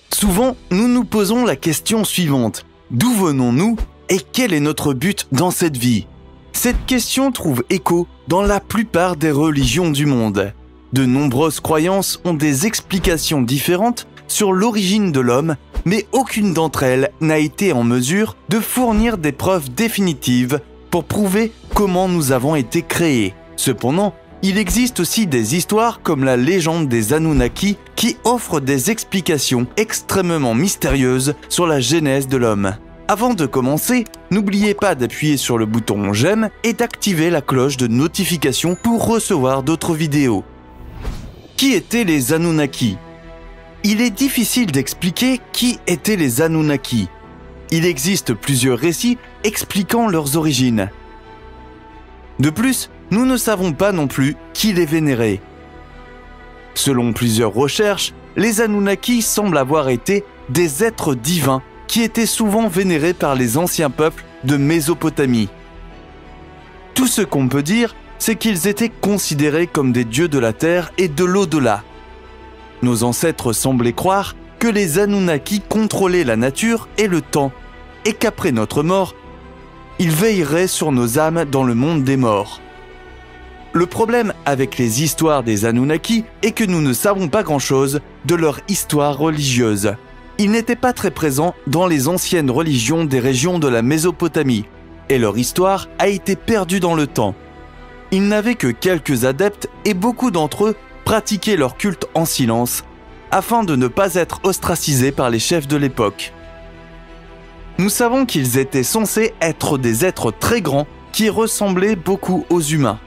Souvent, nous nous posons la question suivante. D'où venons-nous et quel est notre but dans cette vie? Cette question trouve écho dans la plupart des religions du monde. De nombreuses croyances ont des explications différentes sur l'origine de l'homme, mais aucune d'entre elles n'a été en mesure de fournir des preuves définitives pour prouver comment nous avons été créés. Cependant, il existe aussi des histoires comme la légende des Anunnaki qui offrent des explications extrêmement mystérieuses sur la genèse de l'homme. Avant de commencer, n'oubliez pas d'appuyer sur le bouton j'aime et d'activer la cloche de notification pour recevoir d'autres vidéos. Qui étaient les Anunnaki? Il est difficile d'expliquer qui étaient les Anunnaki. Il existe plusieurs récits expliquant leurs origines. De plus, nous ne savons pas non plus qui les vénérait. Selon plusieurs recherches, les Anunnaki semblent avoir été des êtres divins qui étaient souvent vénérés par les anciens peuples de Mésopotamie. Tout ce qu'on peut dire, c'est qu'ils étaient considérés comme des dieux de la terre et de l'au-delà. Nos ancêtres semblaient croire que les Anunnaki contrôlaient la nature et le temps, et qu'après notre mort, ils veilleraient sur nos âmes dans le monde des morts. Le problème avec les histoires des Anunnaki est que nous ne savons pas grand-chose de leur histoire religieuse. Ils n'étaient pas très présents dans les anciennes religions des régions de la Mésopotamie, et leur histoire a été perdue dans le temps. Ils n'avaient que quelques adeptes et beaucoup d'entre eux pratiquaient leur culte en silence, afin de ne pas être ostracisés par les chefs de l'époque. Nous savons qu'ils étaient censés être des êtres très grands qui ressemblaient beaucoup aux humains.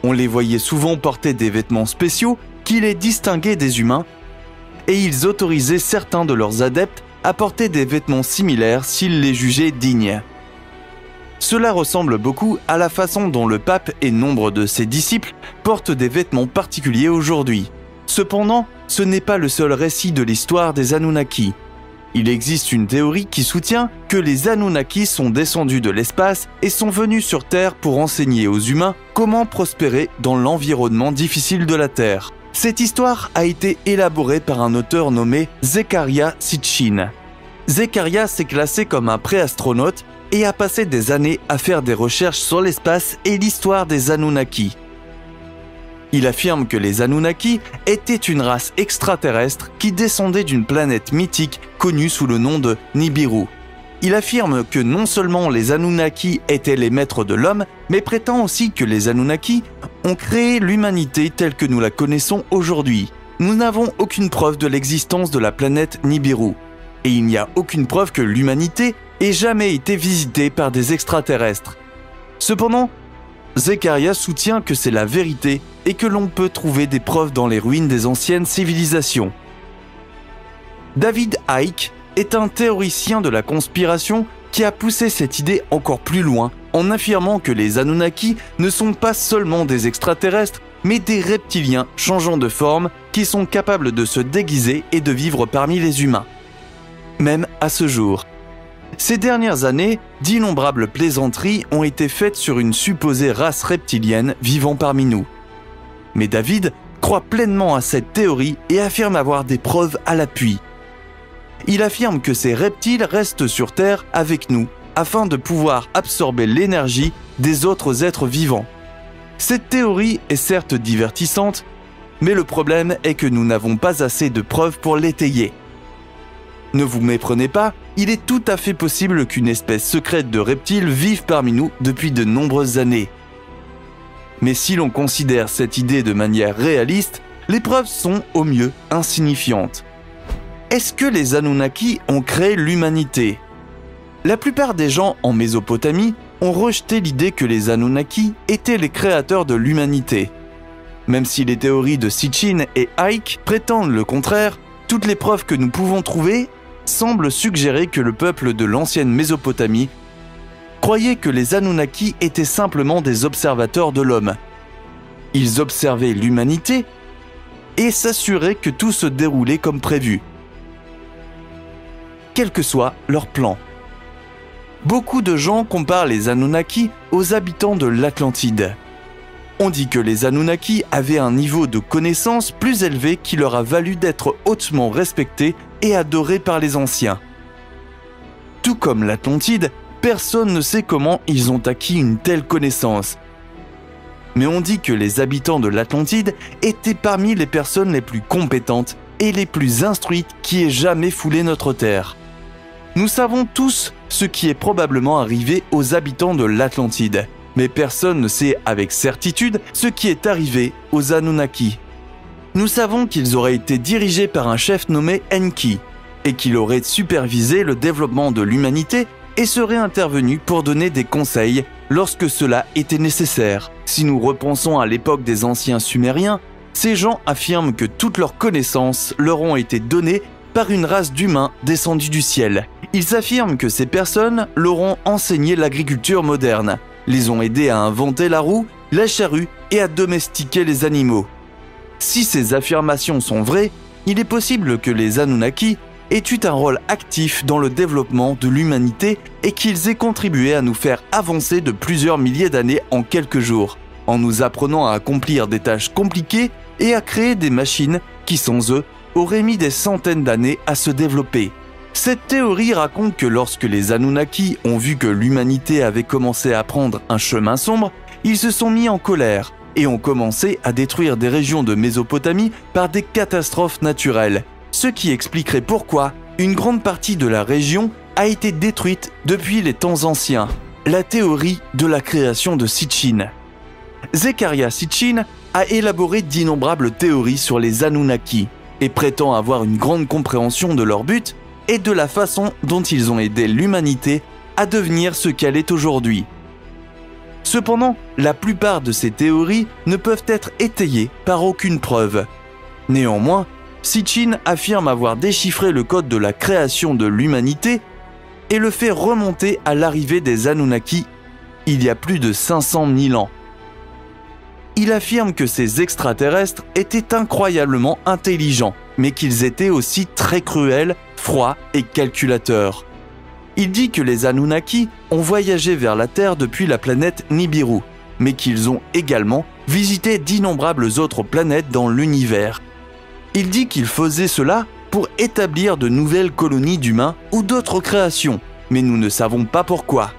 On les voyait souvent porter des vêtements spéciaux qui les distinguaient des humains, et ils autorisaient certains de leurs adeptes à porter des vêtements similaires s'ils les jugeaient dignes. Cela ressemble beaucoup à la façon dont le pape et nombre de ses disciples portent des vêtements particuliers aujourd'hui. Cependant, ce n'est pas le seul récit de l'histoire des Anunnaki. Il existe une théorie qui soutient que les Anunnaki sont descendus de l'espace et sont venus sur Terre pour enseigner aux humains comment prospérer dans l'environnement difficile de la Terre. Cette histoire a été élaborée par un auteur nommé Zecharia Sitchin. Zecharia s'est classé comme un pré-astronaute et a passé des années à faire des recherches sur l'espace et l'histoire des Anunnaki. Il affirme que les Anunnaki étaient une race extraterrestre qui descendait d'une planète mythique connue sous le nom de Nibiru. Il affirme que non seulement les Anunnaki étaient les maîtres de l'homme, mais prétend aussi que les Anunnaki ont créé l'humanité telle que nous la connaissons aujourd'hui. Nous n'avons aucune preuve de l'existence de la planète Nibiru, et il n'y a aucune preuve que l'humanité ait jamais été visitée par des extraterrestres. Cependant, Zecharia soutient que c'est la vérité et que l'on peut trouver des preuves dans les ruines des anciennes civilisations. David Icke est un théoricien de la conspiration qui a poussé cette idée encore plus loin en affirmant que les Anunnaki ne sont pas seulement des extraterrestres, mais des reptiliens changeant de forme qui sont capables de se déguiser et de vivre parmi les humains. Même à ce jour. Ces dernières années, d'innombrables plaisanteries ont été faites sur une supposée race reptilienne vivant parmi nous. Mais David croit pleinement à cette théorie et affirme avoir des preuves à l'appui. Il affirme que ces reptiles restent sur Terre avec nous, afin de pouvoir absorber l'énergie des autres êtres vivants. Cette théorie est certes divertissante, mais le problème est que nous n'avons pas assez de preuves pour l'étayer. Ne vous méprenez pas, il est tout à fait possible qu'une espèce secrète de reptiles vive parmi nous depuis de nombreuses années. Mais si l'on considère cette idée de manière réaliste, les preuves sont au mieux insignifiantes. Est-ce que les Anunnaki ont créé l'humanité? La plupart des gens en Mésopotamie ont rejeté l'idée que les Anunnaki étaient les créateurs de l'humanité. Même si les théories de Sitchin et Icke prétendent le contraire, toutes les preuves que nous pouvons trouver semblent suggérer que le peuple de l'ancienne Mésopotamie croyait que les Anunnaki étaient simplement des observateurs de l'homme. Ils observaient l'humanité et s'assuraient que tout se déroulait comme prévu, quel que soit leur plan. Beaucoup de gens comparent les Anunnaki aux habitants de l'Atlantide. On dit que les Anunnaki avaient un niveau de connaissance plus élevé qui leur a valu d'être hautement respectés et adorés par les anciens. Tout comme l'Atlantide, personne ne sait comment ils ont acquis une telle connaissance. Mais on dit que les habitants de l'Atlantide étaient parmi les personnes les plus compétentes et les plus instruites qui aient jamais foulé notre terre. Nous savons tous ce qui est probablement arrivé aux habitants de l'Atlantide, mais personne ne sait avec certitude ce qui est arrivé aux Anunnaki. Nous savons qu'ils auraient été dirigés par un chef nommé Enki, et qu'il aurait supervisé le développement de l'humanité et serait intervenu pour donner des conseils lorsque cela était nécessaire. Si nous repensons à l'époque des anciens Sumériens, ces gens affirment que toutes leurs connaissances leur ont été données par une race d'humains descendus du ciel. Ils affirment que ces personnes leur ont enseigné l'agriculture moderne, les ont aidés à inventer la roue, la charrue et à domestiquer les animaux. Si ces affirmations sont vraies, il est possible que les Anunnaki aient eu un rôle actif dans le développement de l'humanité et qu'ils aient contribué à nous faire avancer de plusieurs milliers d'années en quelques jours, en nous apprenant à accomplir des tâches compliquées et à créer des machines qui, sans eux, auraient mis des centaines d'années à se développer. Cette théorie raconte que lorsque les Anunnaki ont vu que l'humanité avait commencé à prendre un chemin sombre, ils se sont mis en colère et ont commencé à détruire des régions de Mésopotamie par des catastrophes naturelles, ce qui expliquerait pourquoi une grande partie de la région a été détruite depuis les temps anciens. La théorie de la création de Sitchin. Zecharia Sitchin a élaboré d'innombrables théories sur les Anunnaki et prétend avoir une grande compréhension de leur but et de la façon dont ils ont aidé l'humanité à devenir ce qu'elle est aujourd'hui. Cependant, la plupart de ces théories ne peuvent être étayées par aucune preuve. Néanmoins, Sitchin affirme avoir déchiffré le code de la création de l'humanité et le fait remonter à l'arrivée des Anunnaki il y a plus de 500 000 ans. Il affirme que ces extraterrestres étaient incroyablement intelligents, mais qu'ils étaient aussi très cruels, froids et calculateurs. Il dit que les Anunnaki ont voyagé vers la Terre depuis la planète Nibiru, mais qu'ils ont également visité d'innombrables autres planètes dans l'univers. Il dit qu'ils faisaient cela pour établir de nouvelles colonies d'humains ou d'autres créations, mais nous ne savons pas pourquoi.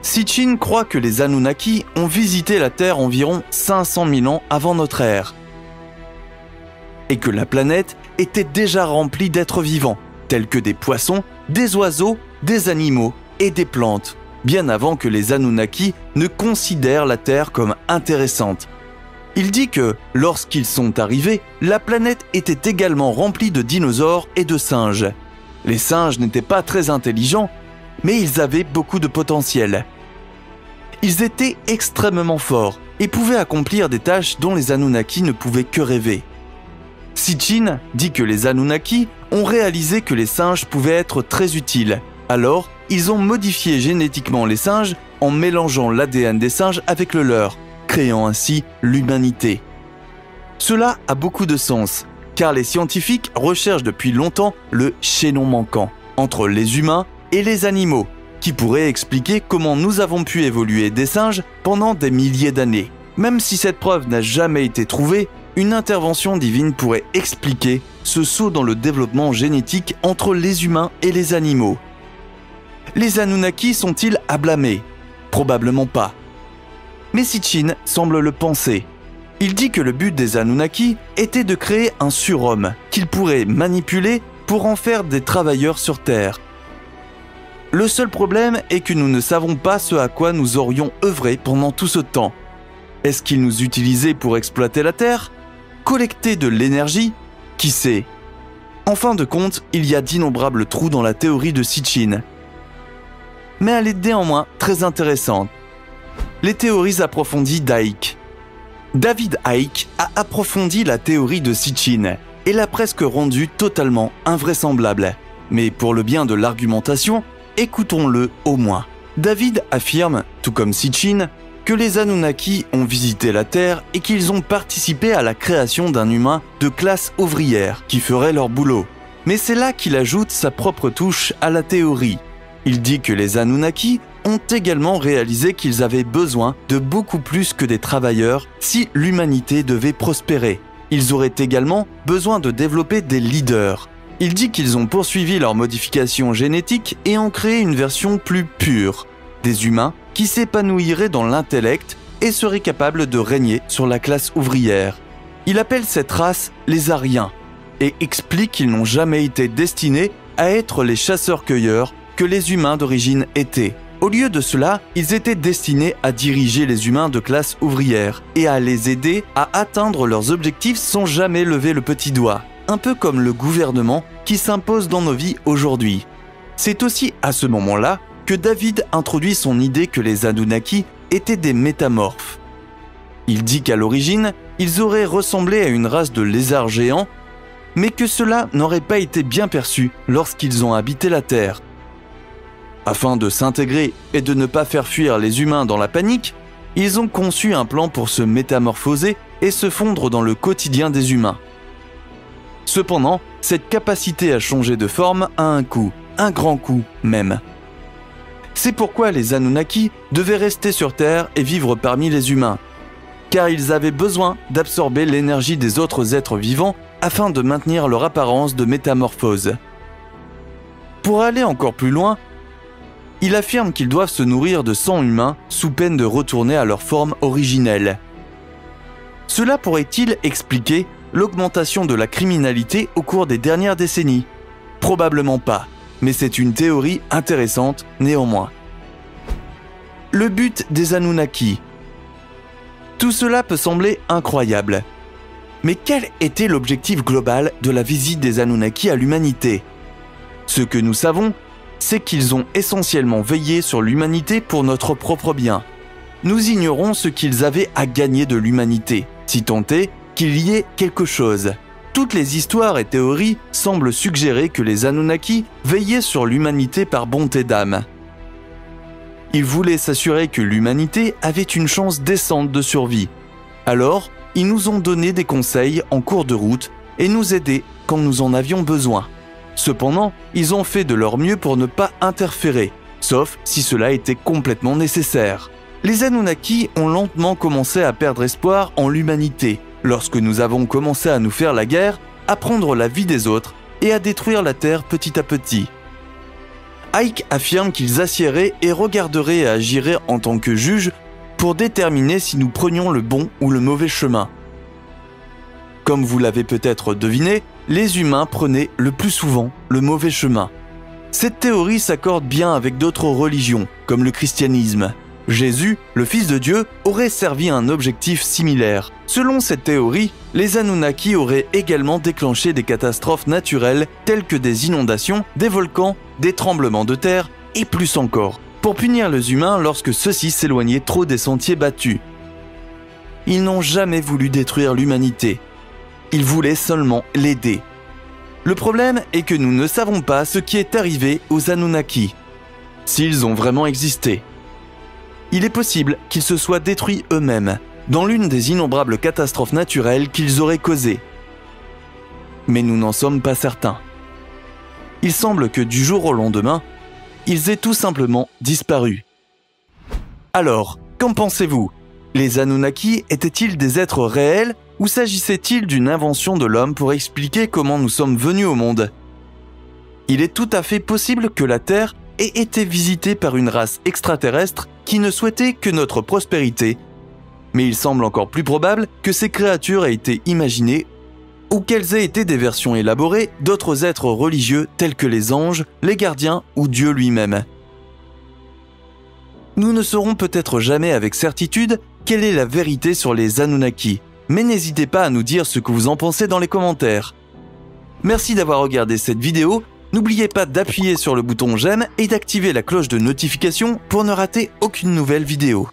Sitchin croit que les Anunnaki ont visité la Terre environ 500 000 ans avant notre ère, et que la planète était déjà remplie d'êtres vivants, tels que des poissons, des oiseaux, des animaux et des plantes, bien avant que les Anunnaki ne considèrent la Terre comme intéressante. Il dit que, lorsqu'ils sont arrivés, la planète était également remplie de dinosaures et de singes. Les singes n'étaient pas très intelligents, mais ils avaient beaucoup de potentiel. Ils étaient extrêmement forts et pouvaient accomplir des tâches dont les Anunnaki ne pouvaient que rêver. Sitchin dit que les Anunnaki ont réalisé que les singes pouvaient être très utiles. Alors, ils ont modifié génétiquement les singes en mélangeant l'ADN des singes avec le leur, créant ainsi l'humanité. Cela a beaucoup de sens, car les scientifiques recherchent depuis longtemps le chaînon manquant entre les humains et les animaux, qui pourrait expliquer comment nous avons pu évoluer des singes pendant des milliers d'années. Même si cette preuve n'a jamais été trouvée, une intervention divine pourrait expliquer ce saut dans le développement génétique entre les humains et les animaux. Les Anunnaki sont-ils à blâmer? Probablement pas. Mais Sitchin semble le penser. Il dit que le but des Anunnaki était de créer un surhomme qu'ils pourraient manipuler pour en faire des travailleurs sur Terre. Le seul problème est que nous ne savons pas ce à quoi nous aurions œuvré pendant tout ce temps. Est-ce qu'ils nous utilisaient pour exploiter la Terre? Collecter de l'énergie? Qui sait? En fin de compte, il y a d'innombrables trous dans la théorie de Sitchin. Mais elle est néanmoins très intéressante. Les théories approfondies d'Icke. David Icke a approfondi la théorie de Sitchin et l'a presque rendue totalement invraisemblable. Mais pour le bien de l'argumentation, écoutons-le au moins. David affirme, tout comme Sitchin, que les Anunnaki ont visité la Terre et qu'ils ont participé à la création d'un humain de classe ouvrière qui ferait leur boulot. Mais c'est là qu'il ajoute sa propre touche à la théorie. Il dit que les Anunnaki ont également réalisé qu'ils avaient besoin de beaucoup plus que des travailleurs si l'humanité devait prospérer. Ils auraient également besoin de développer des leaders. Il dit qu'ils ont poursuivi leur modification génétique et en créé une version plus pure, des humains qui s'épanouiraient dans l'intellect et seraient capables de régner sur la classe ouvrière. Il appelle cette race les Ariens et explique qu'ils n'ont jamais été destinés à être les chasseurs-cueilleurs que les humains d'origine étaient. Au lieu de cela, ils étaient destinés à diriger les humains de classe ouvrière et à les aider à atteindre leurs objectifs sans jamais lever le petit doigt. Un peu comme le gouvernement qui s'impose dans nos vies aujourd'hui. C'est aussi à ce moment-là que David introduit son idée que les Anunnaki étaient des métamorphes. Il dit qu'à l'origine, ils auraient ressemblé à une race de lézards géants, mais que cela n'aurait pas été bien perçu lorsqu'ils ont habité la Terre. Afin de s'intégrer et de ne pas faire fuir les humains dans la panique, ils ont conçu un plan pour se métamorphoser et se fondre dans le quotidien des humains. Cependant, cette capacité à changer de forme a un coût, un grand coût même. C'est pourquoi les Anunnaki devaient rester sur Terre et vivre parmi les humains, car ils avaient besoin d'absorber l'énergie des autres êtres vivants afin de maintenir leur apparence de métamorphose. Pour aller encore plus loin, il affirme qu'ils doivent se nourrir de sang humain sous peine de retourner à leur forme originelle. Cela pourrait-il expliquer l'augmentation de la criminalité au cours des dernières décennies? Probablement pas, mais c'est une théorie intéressante néanmoins. Le but des Anunnaki. Tout cela peut sembler incroyable. Mais quel était l'objectif global de la visite des Anunnaki à l'humanité? Ce que nous savons, c'est qu'ils ont essentiellement veillé sur l'humanité pour notre propre bien. Nous ignorons ce qu'ils avaient à gagner de l'humanité, si tant est qu'il y ait quelque chose. Toutes les histoires et théories semblent suggérer que les Anunnaki veillaient sur l'humanité par bonté d'âme. Ils voulaient s'assurer que l'humanité avait une chance décente de survie. Alors, ils nous ont donné des conseils en cours de route et nous aider quand nous en avions besoin. Cependant, ils ont fait de leur mieux pour ne pas interférer, sauf si cela était complètement nécessaire. Les Anunnaki ont lentement commencé à perdre espoir en l'humanité, lorsque nous avons commencé à nous faire la guerre, à prendre la vie des autres et à détruire la Terre petit à petit. Icke affirme qu'ils assiéraient et regarderaient et agiraient en tant que juges pour déterminer si nous prenions le bon ou le mauvais chemin. Comme vous l'avez peut-être deviné, les humains prenaient le plus souvent le mauvais chemin. Cette théorie s'accorde bien avec d'autres religions, comme le christianisme. Jésus, le Fils de Dieu, aurait servi un objectif similaire. Selon cette théorie, les Anunnaki auraient également déclenché des catastrophes naturelles telles que des inondations, des volcans, des tremblements de terre et plus encore, pour punir les humains lorsque ceux-ci s'éloignaient trop des sentiers battus. Ils n'ont jamais voulu détruire l'humanité. Ils voulaient seulement l'aider. Le problème est que nous ne savons pas ce qui est arrivé aux Anunnaki, s'ils ont vraiment existé. Il est possible qu'ils se soient détruits eux-mêmes, dans l'une des innombrables catastrophes naturelles qu'ils auraient causées. Mais nous n'en sommes pas certains. Il semble que du jour au lendemain, ils aient tout simplement disparu. Alors, qu'en pensez-vous? Les Anunnaki étaient-ils des êtres réels ou s'agissait-il d'une invention de l'homme pour expliquer comment nous sommes venus au monde? Il est tout à fait possible que la Terre ait été visitée par une race extraterrestre qui ne souhaitait que notre prospérité, mais il semble encore plus probable que ces créatures aient été imaginées ou qu'elles aient été des versions élaborées d'autres êtres religieux tels que les anges, les gardiens ou Dieu lui-même. Nous ne saurons peut-être jamais avec certitude quelle est la vérité sur les Anunnaki, mais n'hésitez pas à nous dire ce que vous en pensez dans les commentaires. Merci d'avoir regardé cette vidéo, n'oubliez pas d'appuyer sur le bouton j'aime et d'activer la cloche de notification pour ne rater aucune nouvelle vidéo.